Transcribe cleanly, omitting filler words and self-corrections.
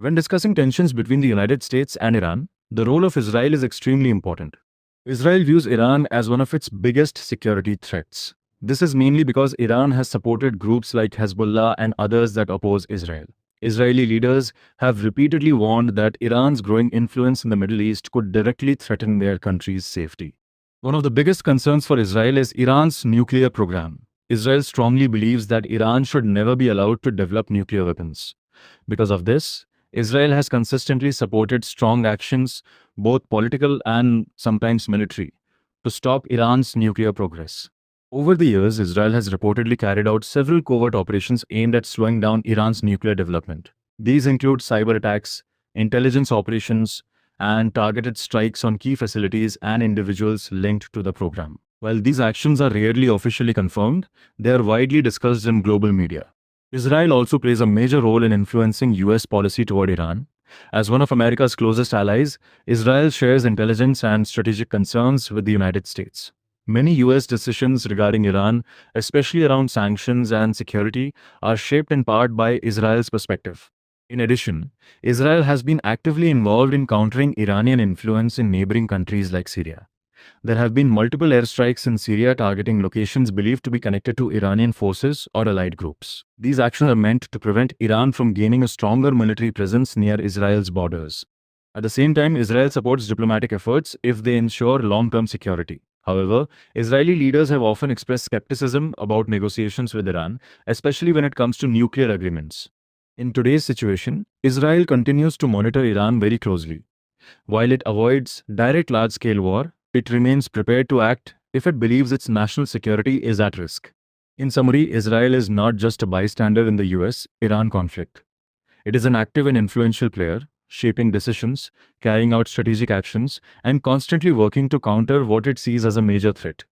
When discussing tensions between the United States and Iran, the role of Israel is extremely important. Israel views Iran as one of its biggest security threats. This is mainly because Iran has supported groups like Hezbollah and others that oppose Israel. Israeli leaders have repeatedly warned that Iran's growing influence in the Middle East could directly threaten their country's safety. One of the biggest concerns for Israel is Iran's nuclear program. Israel strongly believes that Iran should never be allowed to develop nuclear weapons. Because of this, Israel has consistently supported strong actions, both political and sometimes military, to stop Iran's nuclear progress. Over the years, Israel has reportedly carried out several covert operations aimed at slowing down Iran's nuclear development. These include cyber attacks, intelligence operations, and targeted strikes on key facilities and individuals linked to the program. While these actions are rarely officially confirmed, they are widely discussed in global media. Israel also plays a major role in influencing US policy toward Iran. As one of America's closest allies, Israel shares intelligence and strategic concerns with the United States. Many US decisions regarding Iran, especially around sanctions and security, are shaped in part by Israel's perspective. In addition, Israel has been actively involved in countering Iranian influence in neighboring countries like Syria. There have been multiple airstrikes in Syria targeting locations believed to be connected to Iranian forces or allied groups. These actions are meant to prevent Iran from gaining a stronger military presence near Israel's borders. At the same time, Israel supports diplomatic efforts if they ensure long-term security. However, Israeli leaders have often expressed skepticism about negotiations with Iran, especially when it comes to nuclear agreements. In today's situation, Israel continues to monitor Iran very closely. While it avoids direct large-scale war, it remains prepared to act if it believes its national security is at risk. In summary, Israel is not just a bystander in the US-Iran conflict. It is an active and influential player, shaping decisions, carrying out strategic actions, and constantly working to counter what it sees as a major threat.